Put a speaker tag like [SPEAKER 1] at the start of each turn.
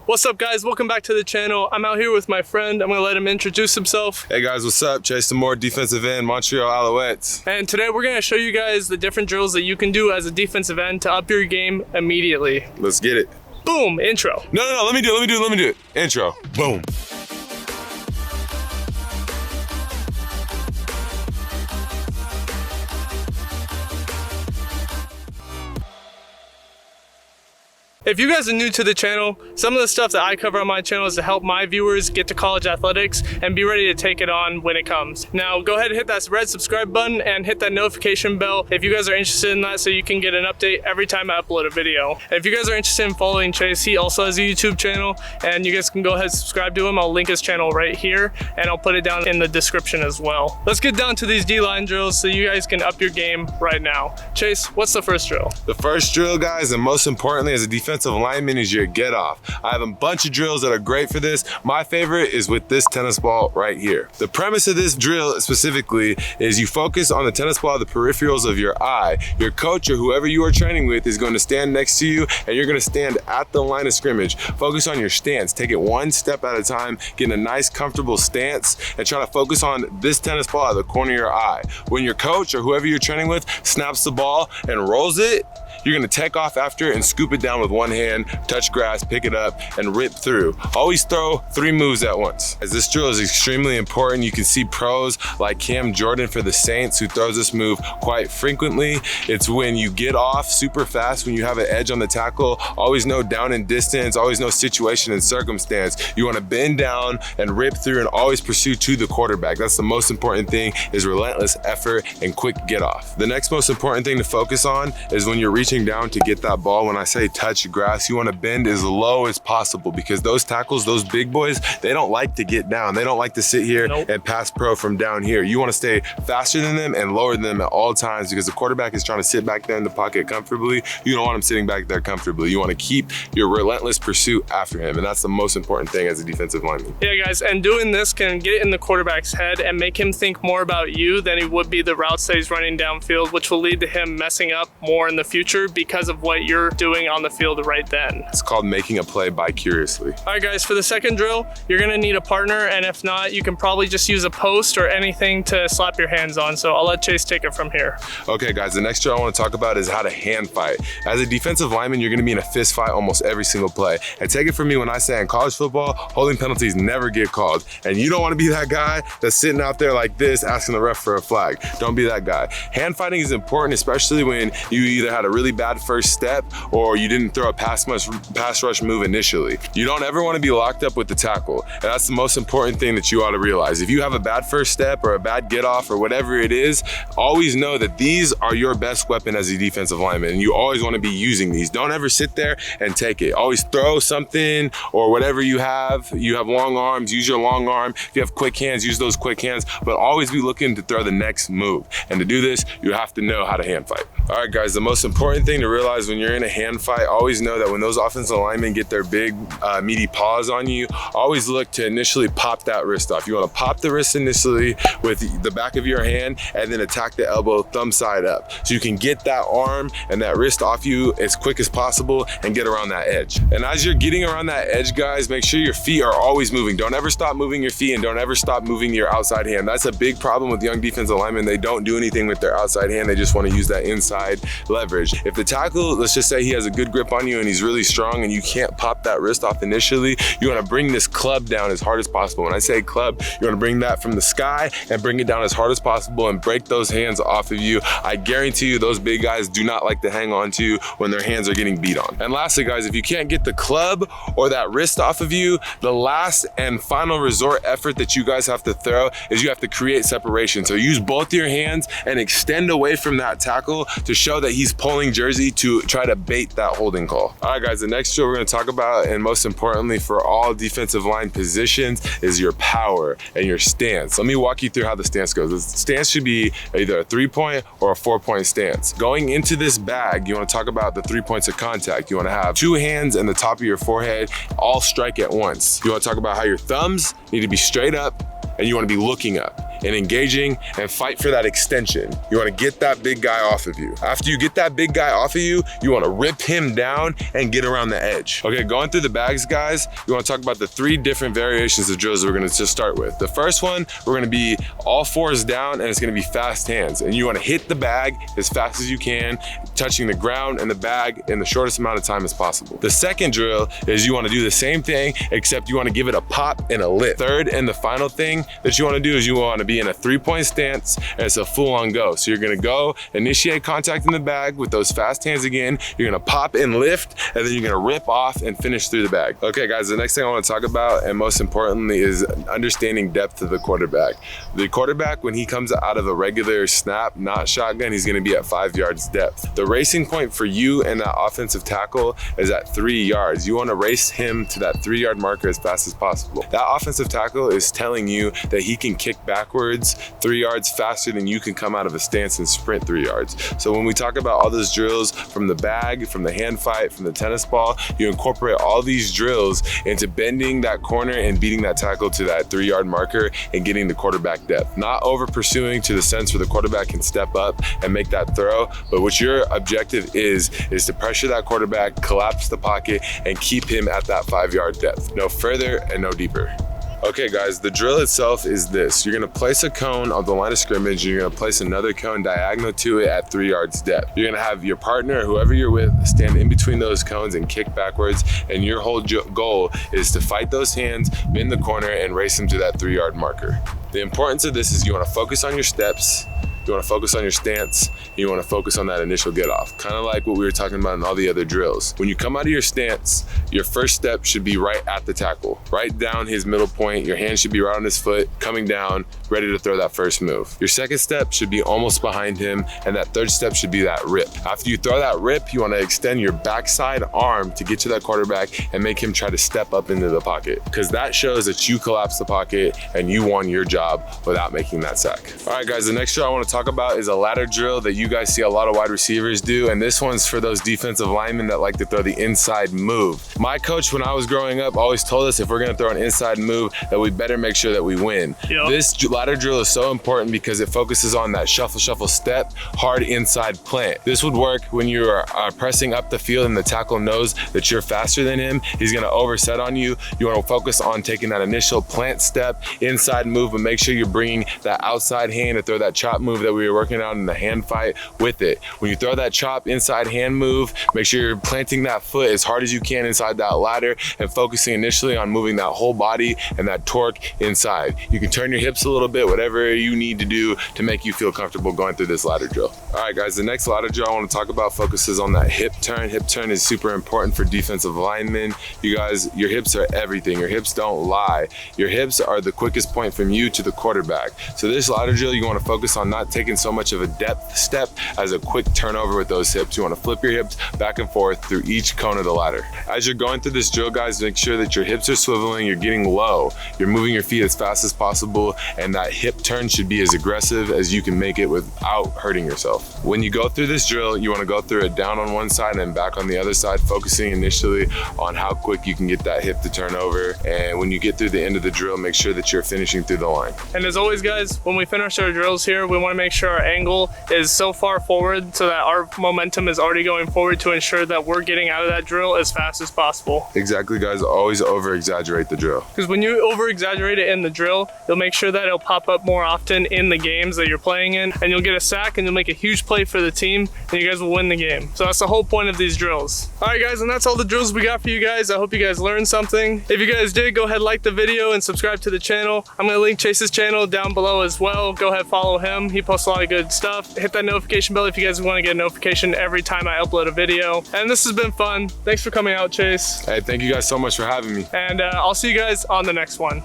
[SPEAKER 1] What's up, guys? Welcome back to the channel. I'm out here with my friend. I'm gonna let him introduce himself.
[SPEAKER 2] Hey guys, what's up? Chase Demoor, defensive end, Montreal Alouettes.
[SPEAKER 1] And today we're gonna show you guys the different drills that you can do as a defensive end to up your game immediately.
[SPEAKER 2] Let's get it.
[SPEAKER 1] Boom, intro.
[SPEAKER 2] No, let me do it. Intro, boom.
[SPEAKER 1] If you guys are new to the channel, some of the stuff that I cover on my channel is to help my viewers get to college athletics and be ready to take it on when it comes. Now go ahead and hit that red subscribe button and hit that notification bell if you guys are interested in that, so you can get an update every time I upload a video. And if you guys are interested in following Chase, he also has a YouTube channel and you guys can go ahead and subscribe to him. I'll link his channel right here and I'll put it down in the description as well. Let's get down to these D-line drills so you guys can up your game right now. Chase, what's the first drill?
[SPEAKER 2] The first drill, guys, and most importantly as a defensive lineman, is your get off. I have a bunch of drills that are great for this. My favorite is with this tennis ball right here. The premise of this drill specifically is you focus on the tennis ball, the peripherals of your eye. Your coach or whoever you are training with is going to stand next to you and you're going to stand at the line of scrimmage. Focus on your stance. Take it one step at a time, get in a nice comfortable stance and try to focus on this tennis ball at the corner of your eye. When your coach or whoever you're training with snaps the ball and rolls it, you're gonna take off after it and scoop it down with one hand, touch grass, pick it up, and rip through. Always throw 3 moves at once. As this drill is extremely important, you can see pros like Cam Jordan for the Saints who throws this move quite frequently. It's when you get off super fast, when you have an edge on the tackle, always know down and distance, always know situation and circumstance. You wanna bend down and rip through and always pursue to the quarterback. That's the most important thing, is relentless effort and quick get off. The next most important thing to focus on is when you're reaching down to get that ball. When I say touch grass, you want to bend as low as possible because those tackles, those big boys, they don't like to get down. They don't like to sit here and pass pro from down here. You want to stay faster than them and lower than them at all times because the quarterback is trying to sit back there in the pocket comfortably. You don't want him sitting back there comfortably. You want to keep your relentless pursuit after him, and that's the most important thing as a defensive lineman.
[SPEAKER 1] Yeah, guys, and doing this can get in the quarterback's head and make him think more about you than he would be the routes that he's running downfield, which will lead to him messing up more in the future because of what you're doing on the field right then.
[SPEAKER 2] It's called making a play bi-curiously.
[SPEAKER 1] All right, guys, for the second drill, you're gonna need a partner, and if not, you can probably just use a post or anything to slap your hands on. So I'll let Chase take it from here.
[SPEAKER 2] Okay, guys, the next drill I want to talk about is how to hand fight. As a defensive lineman, you're gonna be in a fist fight almost every single play. And take it from me when I say in college football, holding penalties never get called. And you don't want to be that guy that's sitting out there like this asking the ref for a flag. Don't be that guy. Hand fighting is important, especially when you either had a really bad first step or you didn't throw a pass rush move initially. You don't ever want to be locked up with the tackle. And that's the most important thing that you ought to realize. If you have a bad first step or a bad get off or whatever it is, always know that these are your best weapon as a defensive lineman. And you always want to be using these. Don't ever sit there and take it. Always throw something or whatever you have. You have long arms, use your long arm. If you have quick hands, use those quick hands, but always be looking to throw the next move. And to do this, you have to know how to hand fight. All right, guys, the most important thing to realize when you're in a hand fight, always know that when those offensive linemen get their big meaty paws on you, always look to initially pop that wrist off. You want to pop the wrist initially with the back of your hand and then attack the elbow thumb side up so you can get that arm and that wrist off you as quick as possible and get around that edge. And as you're getting around that edge, guys, make sure your feet are always moving. Don't ever stop moving your feet and don't ever stop moving your outside hand. That's a big problem with young defensive linemen. They don't do anything with their outside hand. They just want to use that inside leverage. If the tackle, let's just say he has a good grip on you and he's really strong and you can't pop that wrist off initially, you want to bring this club down as hard as possible. When I say club, you want to bring that from the sky and bring it down as hard as possible and break those hands off of you. I guarantee you those big guys do not like to hang on to you when their hands are getting beat on. And lastly, guys, if you can't get the club or that wrist off of you, the last and final resort effort that you guys have to throw is you have to create separation. So use both your hands and extend away from that tackle to show that he's pulling jersey to try to bait that holding call. All right, guys, the next drill we're going to talk about, and most importantly for all defensive line positions, is your power and your stance. Let me walk you through how the stance goes. The stance should be either a 3-point or a 4-point stance. Going into this bag, you want to talk about the 3 points of contact. You want to have 2 hands and the top of your forehead all strike at once. You want to talk about how your thumbs need to be straight up and you want to be looking up. and engaging and fight for that extension. You wanna get that big guy off of you. After you get that big guy off of you, you wanna rip him down and get around the edge. Okay, going through the bags, guys, you wanna talk about the 3 different variations of drills we're gonna just start with. The first one, we're gonna be all 4s down and it's gonna be fast hands. And you wanna hit the bag as fast as you can, touching the ground and the bag in the shortest amount of time as possible. The second drill is you wanna do the same thing, except you wanna give it a pop and a lift. Third and the final thing that you wanna do is you wanna be in a 3-point stance and it's a full-on go. So you're gonna go, initiate contact in the bag with those fast hands again, you're gonna pop and lift, and then you're gonna rip off and finish through the bag. Okay guys, the next thing I wanna talk about, and most importantly, is understanding depth of the quarterback. The quarterback, when he comes out of a regular snap, not shotgun, he's gonna be at 5 yards depth. The racing point for you and that offensive tackle is at 3 yards. You wanna race him to that 3-yard marker as fast as possible. That offensive tackle is telling you that he can kick backwards 3 yards faster than you can come out of a stance and sprint 3 yards. So when we talk about all those drills from the bag, from the hand fight, from the tennis ball, you incorporate all these drills into bending that corner and beating that tackle to that 3-yard marker and getting the quarterback depth. Not over pursuing to the sense where the quarterback can step up and make that throw, but what your objective is to pressure that quarterback, collapse the pocket, and keep him at that 5-yard depth. No further and no deeper. Okay guys, the drill itself is this. You're gonna place a cone on the line of scrimmage, you're gonna place another cone diagonal to it at 3 yards depth. You're gonna have your partner, whoever you're with, stand in between those cones and kick backwards, and your whole goal is to fight those hands, bend the corner, and race them to that 3-yard marker. The importance of this is you wanna focus on your steps, you wanna focus on your stance, and you wanna focus on that initial get off. Kind of like what we were talking about in all the other drills. When you come out of your stance, your first step should be right at the tackle, right down his middle point. Your hand should be right on his foot, coming down, ready to throw that first move. Your second step should be almost behind him, and that third step should be that rip. After you throw that rip, you wanna extend your backside arm to get to that quarterback and make him try to step up into the pocket, because that shows that you collapse the pocket and you won your job without making that sack. All right guys, the next drill I wanna talk about is a ladder drill that you guys see a lot of wide receivers do, and this one's for those defensive linemen that like to throw the inside move. My coach, when I was growing up, always told us if we're gonna throw an inside move, that we better make sure that we win. Yep. This ladder drill is so important because it focuses on that shuffle, shuffle, step, hard inside plant. This would work when you are pressing up the field and the tackle knows that you're faster than him. He's gonna overset on you. You wanna focus on taking that initial plant step, inside move, but make sure you're bringing that outside hand to throw that chop move that we were working on in the hand fight with it. When you throw that chop inside hand move, make sure you're planting that foot as hard as you can inside that ladder and focusing initially on moving that whole body and that torque inside. You can turn your hips a little bit, whatever you need to do to make you feel comfortable going through this ladder drill. All right guys, the next ladder drill I want to talk about focuses on that hip turn. Hip turn is super important for defensive linemen. You guys, your hips are everything. Your hips don't lie. Your hips are the quickest point from you to the quarterback. So this ladder drill, you want to focus on not taking so much of a depth step as a quick turnover with those hips. You want to flip your hips back and forth through each cone of the ladder. As you're going through this drill, guys, make sure that your hips are swiveling, you're getting low, you're moving your feet as fast as possible, and that hip turn should be as aggressive as you can make it without hurting yourself. When you go through this drill, you want to go through it down on one side and back on the other side, focusing initially on how quick you can get that hip to turn over. And when you get through the end of the drill, make sure that you're finishing through the line.
[SPEAKER 1] And as always, guys, when we finish our drills here, we want to make sure our angle is so far forward so that our momentum is already going forward to ensure that we're getting out of that drill as fast as possible.
[SPEAKER 2] Exactly, guys. Always over exaggerate the drill.
[SPEAKER 1] Because when you over exaggerate it in the drill, you'll make sure that it'll pop up more often in the games that you're playing in, and you'll get a sack and you'll make a huge play for the team, and you guys will win the game. So that's the whole point of these drills. All right, guys, and that's all the drills we got for you guys. I hope you guys learned something. If you guys did, go ahead, like the video and subscribe to the channel. I'm gonna link Chase's channel down below as well. Go ahead, follow him. He posts a lot of good stuff. Hit that notification bell if you guys want to get a notification every time I upload a video. And this has been fun. Thanks for coming out, Chase.
[SPEAKER 2] Hey, thank you guys so much for having me.
[SPEAKER 1] And I'll see you guys on the next one.